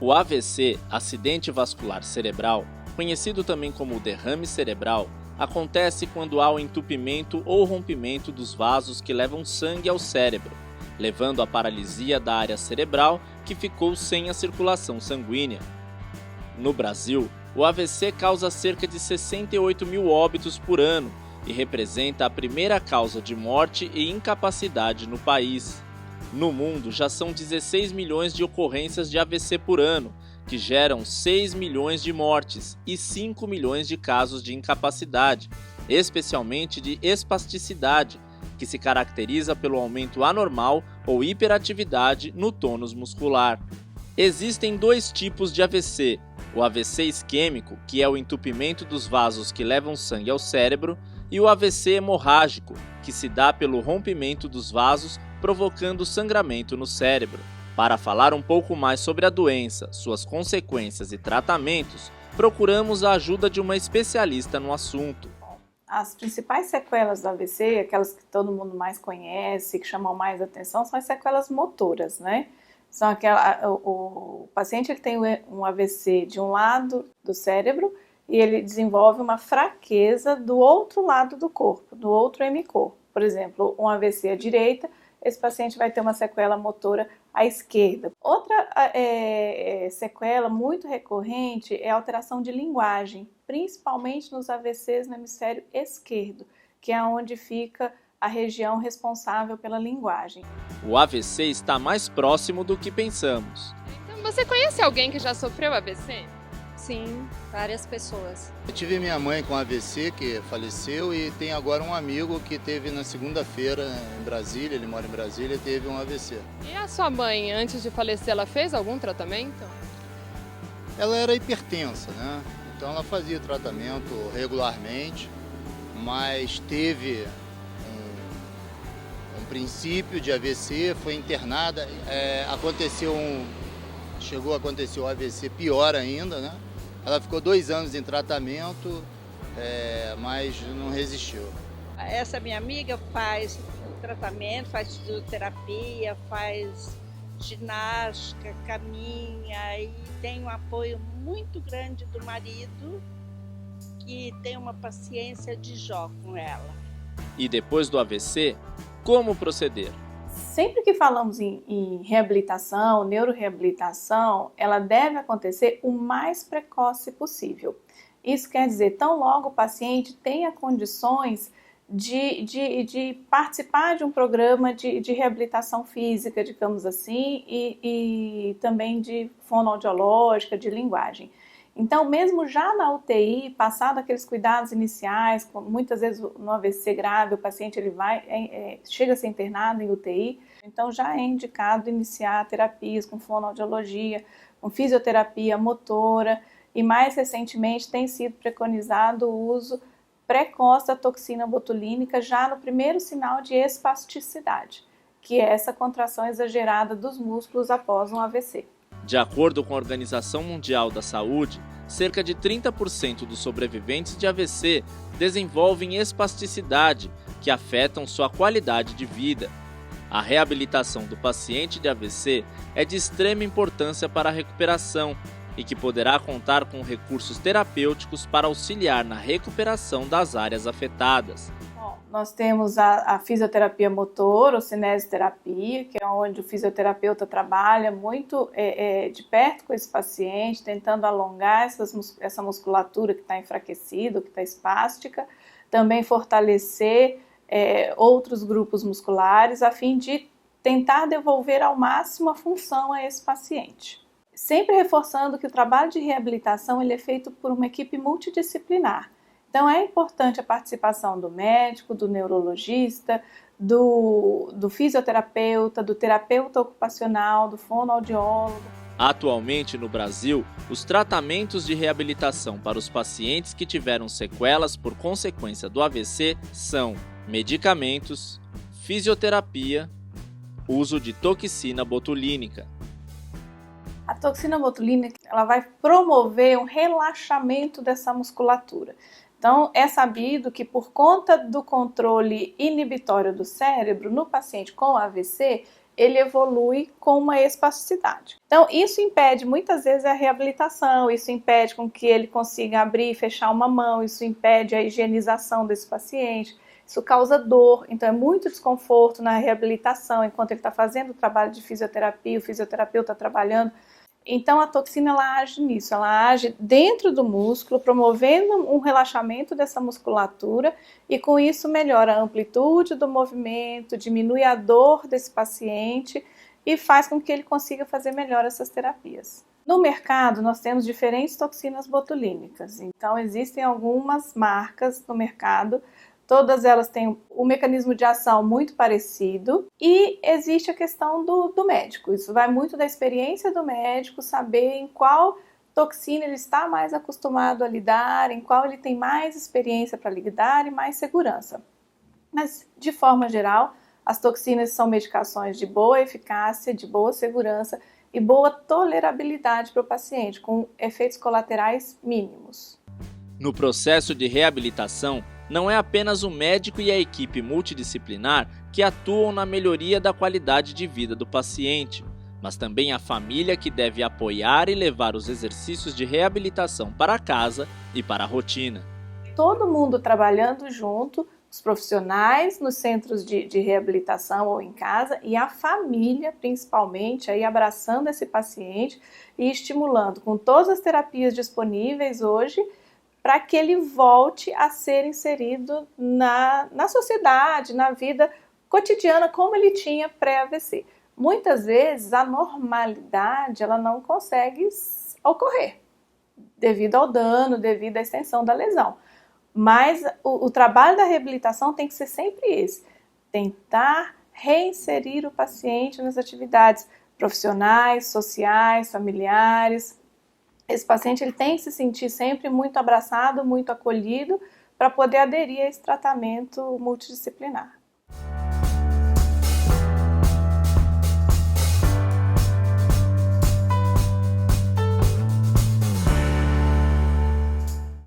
O AVC, acidente vascular cerebral, conhecido também como derrame cerebral, acontece quando há o entupimento ou rompimento dos vasos que levam sangue ao cérebro, levando à paralisia da área cerebral que ficou sem a circulação sanguínea. No Brasil, o AVC causa cerca de 68 mil óbitos por ano e representa a primeira causa de morte e incapacidade no país. No mundo, já são 16 milhões de ocorrências de AVC por ano, que geram 6 milhões de mortes e 5 milhões de casos de incapacidade, especialmente de espasticidade, que se caracteriza pelo aumento anormal ou hiperatividade no tônus muscular. Existem dois tipos de AVC, o AVC isquêmico, que é o entupimento dos vasos que levam sangue ao cérebro, e o AVC hemorrágico, que se dá pelo rompimento dos vasos, provocando sangramento no cérebro. Para falar um pouco mais sobre a doença, suas consequências e tratamentos, procuramos a ajuda de uma especialista no assunto. As principais sequelas do AVC, aquelas que todo mundo mais conhece, que chamam mais atenção, são as sequelas motoras, né? São o paciente ele tem um AVC de um lado do cérebro e ele desenvolve uma fraqueza do outro lado do corpo, do outro hemicorpo. Por exemplo, um AVC à direita, esse paciente vai ter uma sequela motora à esquerda. Outra sequela muito recorrente é a alteração de linguagem, principalmente nos AVCs no hemisfério esquerdo, que é onde fica a região responsável pela linguagem. O AVC está mais próximo do que pensamos. Então, você conhece alguém que já sofreu AVC? Sim, várias pessoas. Eu tive minha mãe com AVC, que faleceu, e tem agora um amigo que teve na segunda-feira em Brasília, ele mora em Brasília, e teve um AVC. E a sua mãe, antes de falecer, ela fez algum tratamento? Ela era hipertensa, né? Então ela fazia tratamento regularmente, mas teve um princípio de AVC, foi internada, chegou a acontecer o AVC pior ainda, né? Ela ficou 2 anos em tratamento, mas não resistiu. Essa minha amiga faz tratamento, faz fisioterapia, faz ginástica, caminha e tem um apoio muito grande do marido, que tem uma paciência de Jó com ela. E depois do AVC, como proceder? Sempre que falamos em reabilitação, neuroreabilitação, ela deve acontecer o mais precoce possível. Isso quer dizer, tão logo o paciente tenha condições de participar de um programa de reabilitação física, digamos assim, e também de fonoaudiológica, de linguagem. Então, mesmo já na UTI, passado aqueles cuidados iniciais, muitas vezes no AVC grave, o paciente ele chega a ser internado em UTI, então já é indicado iniciar terapias com fonoaudiologia, com fisioterapia motora, e mais recentemente tem sido preconizado o uso precoce da toxina botulínica já no primeiro sinal de espasticidade, que é essa contração exagerada dos músculos após um AVC. De acordo com a Organização Mundial da Saúde, cerca de 30% dos sobreviventes de AVC desenvolvem espasticidade, que afetam sua qualidade de vida. A reabilitação do paciente de AVC é de extrema importância para a recuperação e que poderá contar com recursos terapêuticos para auxiliar na recuperação das áreas afetadas. Nós temos a fisioterapia motor, ou cinesioterapia, que é onde o fisioterapeuta trabalha muito de perto com esse paciente, tentando alongar essa musculatura que está enfraquecida, que está espástica, também fortalecer outros grupos musculares, a fim de tentar devolver ao máximo a função a esse paciente. Sempre reforçando que o trabalho de reabilitação ele é feito por uma equipe multidisciplinar. Então é importante a participação do médico, do neurologista, do fisioterapeuta, do terapeuta ocupacional, do fonoaudiólogo. Atualmente no Brasil, os tratamentos de reabilitação para os pacientes que tiveram sequelas por consequência do AVC são medicamentos, fisioterapia, uso de toxina botulínica. A toxina botulínica ela vai promover um relaxamento dessa musculatura. Então, é sabido que por conta do controle inibitório do cérebro, no paciente com AVC, ele evolui com uma espasticidade. Então, isso impede muitas vezes a reabilitação, isso impede com que ele consiga abrir e fechar uma mão, isso impede a higienização desse paciente, isso causa dor, então é muito desconforto na reabilitação, enquanto ele está fazendo o trabalho de fisioterapia, o fisioterapeuta está trabalhando. Então, a toxina ela age nisso, ela age dentro do músculo, promovendo um relaxamento dessa musculatura e com isso melhora a amplitude do movimento, diminui a dor desse paciente e faz com que ele consiga fazer melhor essas terapias. No mercado, nós temos diferentes toxinas botulínicas, então existem algumas marcas no mercado. Todas elas têm um mecanismo de ação muito parecido e existe a questão do médico. Isso vai muito da experiência do médico, saber em qual toxina ele está mais acostumado a lidar, em qual ele tem mais experiência para lidar e mais segurança. Mas, de forma geral, as toxinas são medicações de boa eficácia, de boa segurança e boa tolerabilidade para o paciente, com efeitos colaterais mínimos. No processo de reabilitação, não é apenas o médico e a equipe multidisciplinar que atuam na melhoria da qualidade de vida do paciente, mas também a família que deve apoiar e levar os exercícios de reabilitação para casa e para a rotina. Todo mundo trabalhando junto, os profissionais nos centros de reabilitação ou em casa e a família, principalmente, aí abraçando esse paciente e estimulando com todas as terapias disponíveis hoje, para que ele volte a ser inserido na sociedade, na vida cotidiana, como ele tinha pré-AVC. Muitas vezes a normalidade ela não consegue ocorrer, devido ao dano, devido à extensão da lesão. Mas o trabalho da reabilitação tem que ser sempre esse, tentar reinserir o paciente nas atividades profissionais, sociais, familiares. Esse paciente ele tem que se sentir sempre muito abraçado, muito acolhido, para poder aderir a esse tratamento multidisciplinar.